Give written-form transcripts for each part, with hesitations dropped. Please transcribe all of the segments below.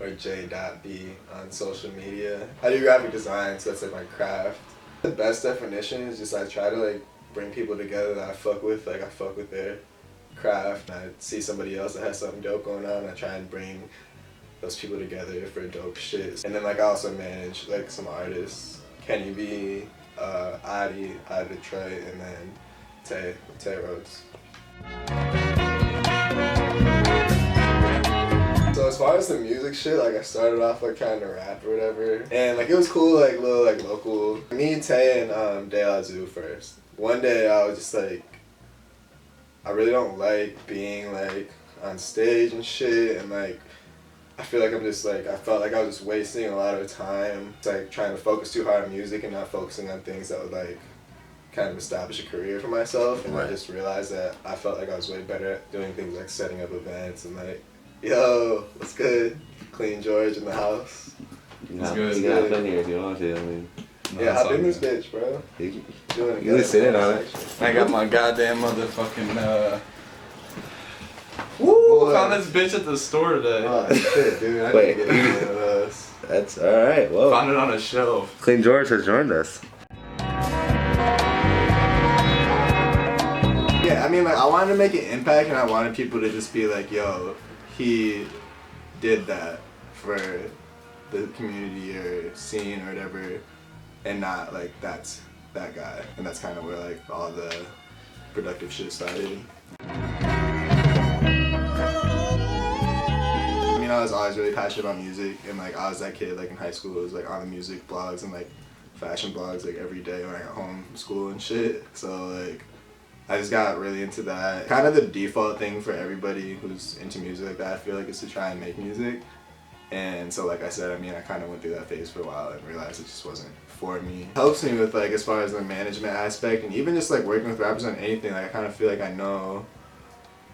or JAYDOTB on social media. I do graphic design, so that's like my craft. The best definition is just I try to like bring people together that I fuck with, like I fuck with their craft. I see somebody else that has something dope going on, I try and bring those people together for dope shit. And then like I also manage like some artists, Kenny B, Adi out of Detroit, and then Tay Rhodes. So as far as the music shit, like I started off like trying to rap or whatever, and like it was cool, like little like local. Me and Tay and De La Zoo first. One day I was just like, I really don't like being like on stage and shit, and like I feel like I'm just like, I felt like I was just wasting a lot of time. It's like trying to focus too hard on music and not focusing on things that would like kind of establish a career for myself. And I just realized that I felt like I was way better at doing things like setting up events and like, yo, what's good? Clean George in the house. It's good. You can hop in here if you want to. I mean, yeah, hop in this bitch, bro. You can sit in on it. I got my goddamn motherfucking Woo! Found this bitch at the store today. Oh shit, dude! I didn't get any of those. That's all right. Whoa. Found it on a shelf. Clean George has joined us. Yeah, I mean, like I wanted to make an impact, and I wanted people to just be like, "Yo, he did that for the community or scene or whatever," and not like that's that guy. And that's kind of where like all the productive shit started. I was always really passionate about music, and like I was that kid like in high school who was like on the music blogs and like fashion blogs like every day when I got home from school and shit. So like I just got really into that. Kind of the default thing for everybody who's into music like that, I feel like, is to try and make music. And so like I said, I mean, I kind of went through that phase for a while and realized it just wasn't for me. It helps me with like as far as the management aspect, and even just like working with rappers on anything, like I kind of feel like I know.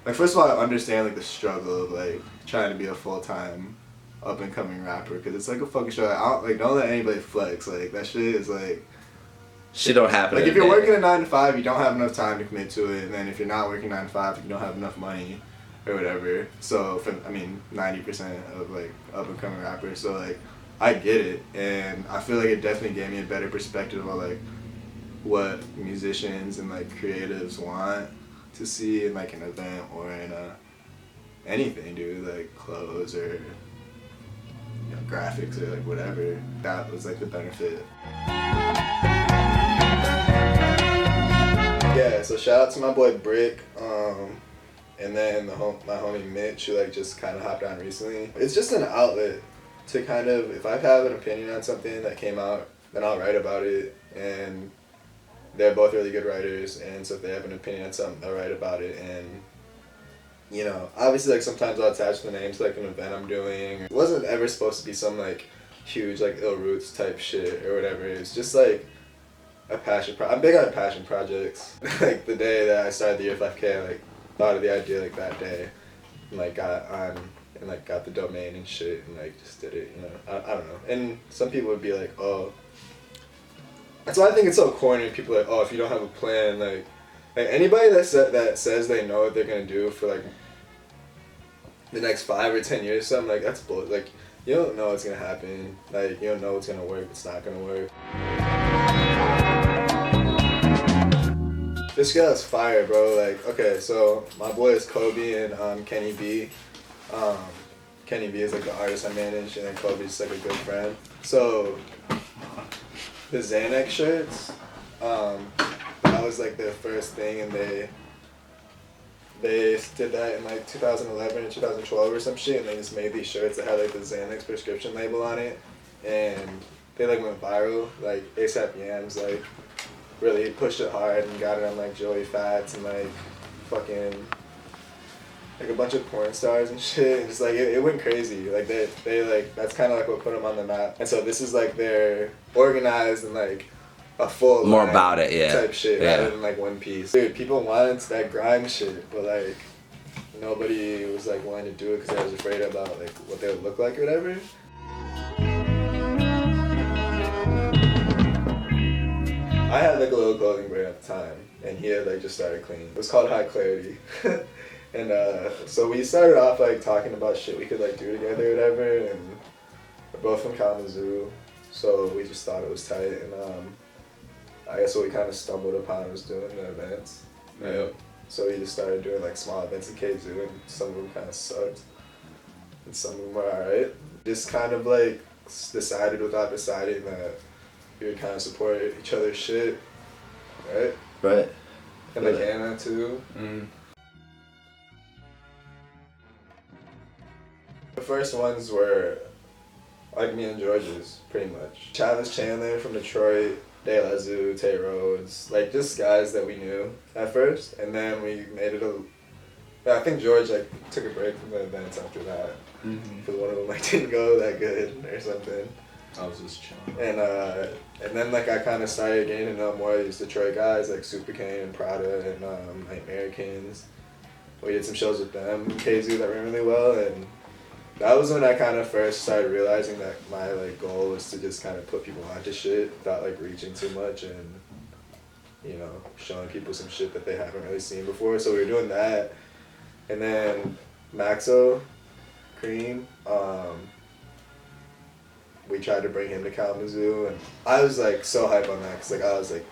Like first of all, I understand like the struggle of like trying to be a full-time up-and-coming rapper, because it's like a fucking struggle. Don't let anybody flex. Like that shit is like shit don't happen. Like if you're working a 9 to 5, you don't have enough time to commit to it, and then if you're not working 9 to 5, you don't have enough money or whatever. So for 90% of like up-and-coming rappers. So like I get it, and I feel like it definitely gave me a better perspective of like what musicians and like creatives want to see in like an event or in anything, dude, like clothes or graphics or like whatever. That was like the benefit. Yeah, so shout out to my boy Brick, and then my homie Mitch, who like just kind of hopped on recently. It's just an outlet to kind of, if I have an opinion on something that came out, then I'll write about it, and they're both really good writers, and so if they have an opinion on something, they'll write about it. And you know, obviously like sometimes I'll attach the name to like an event I'm doing. It wasn't ever supposed to be some like huge like Ill Roots type shit or whatever. It's just like a passion I'm big on passion projects. Like the day that I started the year 5K, I like thought of the idea like that day, and like got on and like got the domain and shit, and like just did it, you know. I don't know. And some people would be like, oh, that's why I think it's so corny. People are like, oh, if you don't have a plan, like anybody that says they know what they're gonna do for like the next 5 or 10 years, something like that's bullshit. Like you don't know what's gonna happen. Like you don't know what's gonna work. It's not gonna work. FishScale is fire, bro. Like okay, so my boy is Kobe and Kenny B. Kenny B is like the artist I manage, and then Kobe's like a good friend. So the Xanax shirts, that was like their first thing, and they did that in like 2011 or 2012 or some shit, and they just made these shirts that had like the Xanax prescription label on it, and they like went viral. Like ASAP Yams like really pushed it hard and got it on like Joey Fats and like fucking like a bunch of porn stars and shit, and just like it went crazy. Like they like that's kind of like what put them on the map. And so this is like their organized and like a full more about it, yeah, type shit, rather than like one piece. Dude, people wanted that grime shit, but like nobody was like willing to do it because I was afraid about like what they would look like or whatever. I had like a little clothing brand at the time, and he had like just started clean. It was called High Clarity. And so we started off like talking about shit we could like do together or whatever, and we're both from Kalamazoo, so we just thought it was tight, and I guess what we kind of stumbled upon was doing the events. Yeah. So we just started doing like small events in KZoo, and some of them kind of sucked, and some of them were alright. Just kind of like decided without deciding that we would kind of support each other's shit, right? Right. And like Anna too. Mm. The first ones were like me and George's, pretty much. Travis Chandler from Detroit, De La Zoo, Tay Rhodes, like just guys that we knew at first, and then we made it I think George like took a break from the events after that, because one of them like didn't go that good or something. I was just chilling. And then like I kind of started getting to know more of these Detroit guys like Super Kane and Prada and like Americans. We did some shows with them in KZoo that went really well, and that was when I kind of first started realizing that my like goal was to just kind of put people onto shit without like reaching too much and, you know, showing people some shit that they haven't really seen before. So we were doing that, and then Maxo, Cream, we tried to bring him to Kalamazoo, and I was like so hype on that because like I was like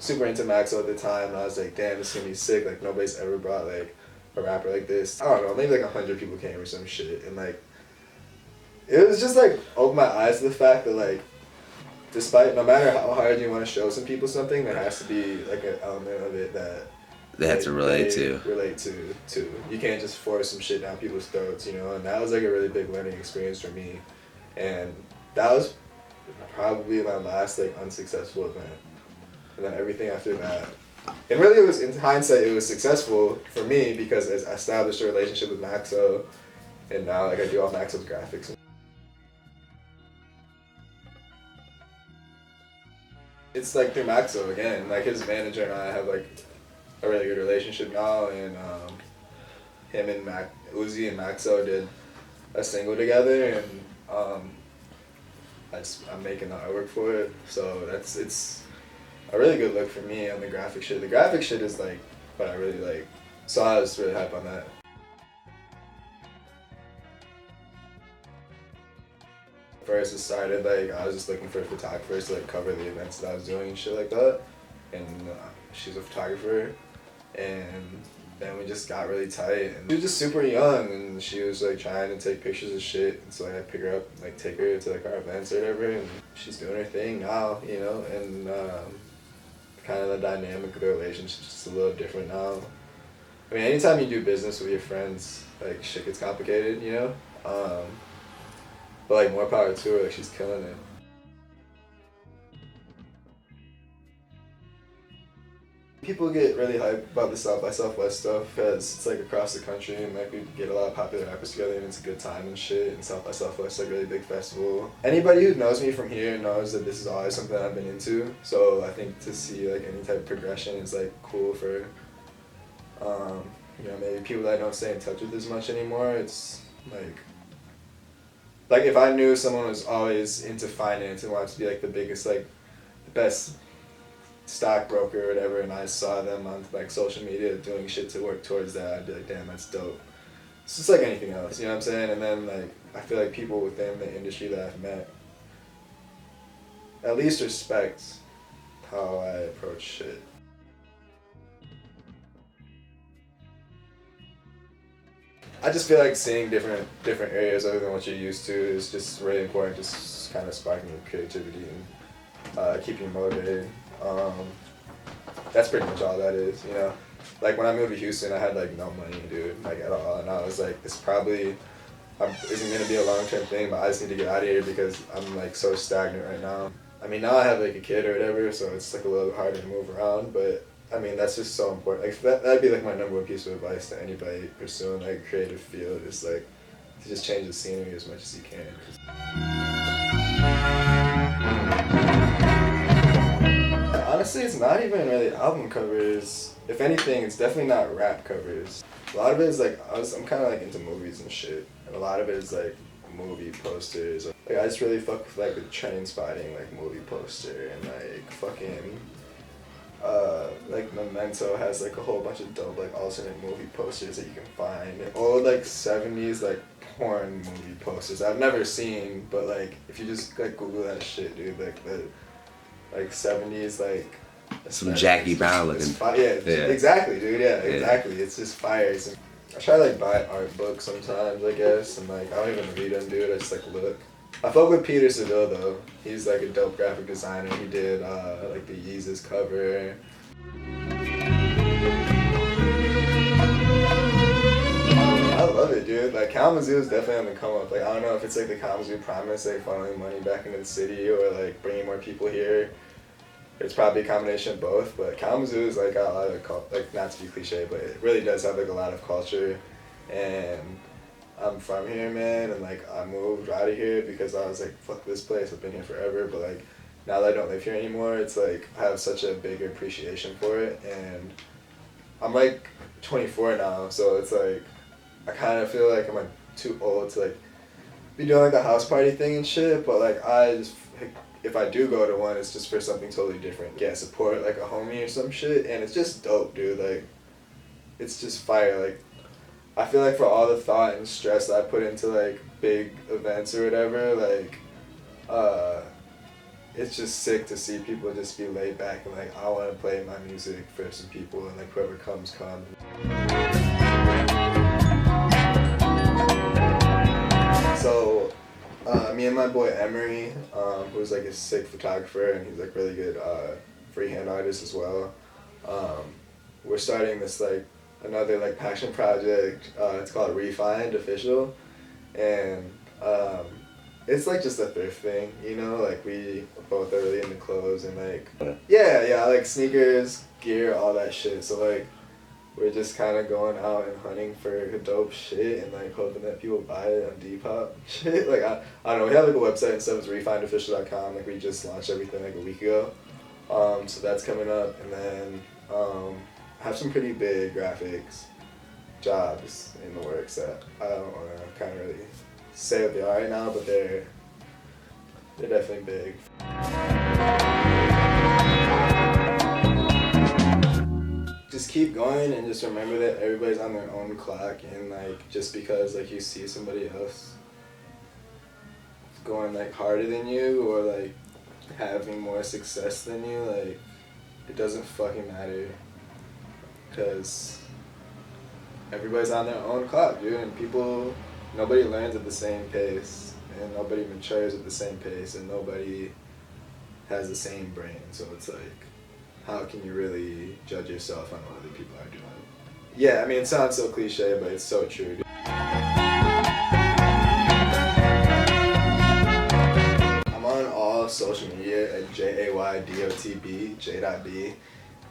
super into Maxo at the time, and I was like, damn, this is gonna be sick. Like nobody's ever brought like a rapper like this. I don't know, maybe like 100 people came or some shit, and like it was just like opened my eyes to the fact that like despite no matter how hard you want to show some people something, there has to be like an element of it that They have to relate to. Relate to too. You can't just force some shit down people's throats, you know. And that was like a really big learning experience for me, and that was probably my last like unsuccessful event. And then everything after that, and really it was, in hindsight, it was successful for me because I established a relationship with Maxo, and now like I do all Maxo's graphics. It's like through Maxo again, like his manager and I have like a really good relationship now, and him and Uzi and Maxo did a single together, and I'm making the artwork for it, so it's a really good look for me on the graphic shit. The graphic shit is like what I really like, so I was really hype on that. First it started like I was just looking for photographers to like cover the events that I was doing and shit like that, and she's a photographer, and then we just got really tight, and she was just super young, and she was like trying to take pictures of shit, and so like, I pick her up, like take her to like our events or whatever, and she's doing her thing now, you know, and kind of the dynamic of the relationship's just a little different now. I mean, anytime you do business with your friends, like shit gets complicated, you know, but like more power to her, like she's killing it. People get really hyped about the South by Southwest stuff because it's like across the country, and like we get a lot of popular rappers together, and it's a good time and shit, and South by Southwest is like a really big festival. Anybody who knows me from here knows that this is always something that I've been into, so I think to see like any type of progression is like cool for you know, maybe people that I don't stay in touch with as much anymore. It's like if I knew someone was always into finance and wanted to be like the biggest, like the best stockbroker or whatever, and I saw them on like social media doing shit to work towards that, I'd be like, damn, that's dope. It's just like anything else, you know what I'm saying? And then like I feel like people within the industry that I've met at least respect how I approach shit. I just feel like seeing different areas other than what you're used to is just really important, just kind of sparking your creativity and keeping you motivated. That's pretty much all that is, you know. Like when I moved to Houston, I had like no money, dude, like at all, and I was like, this probably isn't gonna be a long-term thing, but I just need to get out of here because I'm like so stagnant right now. I mean, now I have like a kid or whatever, so it's like a little bit harder to move around, but I mean, that's just so important. Like that'd be like my number one piece of advice to anybody pursuing like a creative field is like to just change the scenery as much as you can. Honestly, it's not even really album covers. If anything, it's definitely not rap covers. A lot of it is like I'm kind of like into movies and shit, and a lot of it is like movie posters. Like I just really fuck with like the train spotting like movie poster and like fucking like Memento has like a whole bunch of dope like alternate movie posters that you can find. And old like 70s like porn movie posters I've never seen, but like if you just like Google that shit, dude, like the like 70s like Some Jackie Brown looking. Yeah, exactly, dude. Yeah, exactly. It's just fire. I try to like buy art books sometimes, I guess, and like I don't even read them, dude. I just like look. I fuck with Peter Seville though. He's like a dope graphic designer. He did like the Yeezus cover. I love it, dude. Like Kalamazoo is definitely on the come up. Like I don't know if it's like the Kalamazoo promise, like funneling money back into the city, or like bringing more people here. It's probably a combination of both, but Kalamazoo is like got a lot of like, not to be cliche, but it really does have like a lot of culture. And I'm from here, man, and like I moved out of here because I was like, fuck this place, I've been here forever, but like now that I don't live here anymore, it's like I have such a big appreciation for it. And I'm like 24 now, so it's like I kind of feel like I'm like too old to like be doing like the house party thing and shit, but like I just, if I do go to one, it's just for something totally different. Yeah, support like a homie or some shit, and it's just dope, dude. Like, it's just fire. Like, I feel like for all the thought and stress that I put into like big events or whatever, like, it's just sick to see people just be laid back and like, I want to play my music for some people, and like whoever comes. So, me and my boy Emery, who's like a sick photographer and he's like really good freehand artist as well. We're starting this like another like passion project. It's called Refined Official, and it's like just a thrift thing, you know. Like we both are really into clothes and like yeah, like sneakers, gear, all that shit. So like we're just kind of going out and hunting for dope shit and like hoping that people buy it on Depop shit. Like I don't know, we have like a website and stuff. It's refinedofficial.com. Like we just launched everything like a week ago. So that's coming up, and then I have some pretty big graphics jobs in the works that I don't want to kind of really say what they are right now, but they're definitely big. Just keep going and just remember that everybody's on their own clock, and like just because like you see somebody else going like harder than you or like having more success than you, like it doesn't fucking matter, because everybody's on their own clock, dude, and nobody learns at the same pace, and nobody matures at the same pace, and nobody has the same brain. So it's like, how can you really judge yourself on what other people are doing? Yeah, I mean, it sounds so cliche, but it's so true, dude. I'm on all social media at JAYDOTB, JAYDOTB,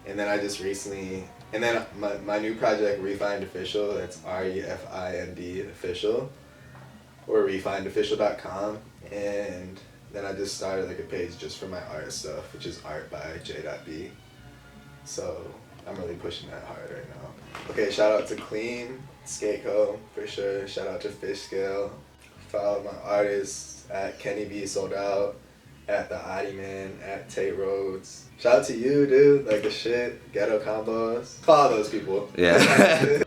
and then I just recently, and then my new project, Refined Official, that's REFIND Official, or refinedofficial.com, and then I just started like a page just for my art stuff, which is art by J.B. So I'm really pushing that hard right now. Okay, shout out to Clean, Skateco, for sure. Shout out to FishScale. Follow my artists at Kenny B Sold Out, at The Oddie Man, at Tate Rhodes. Shout out to you, dude. Like the shit, Ghettos Convos. Follow those people. Yeah.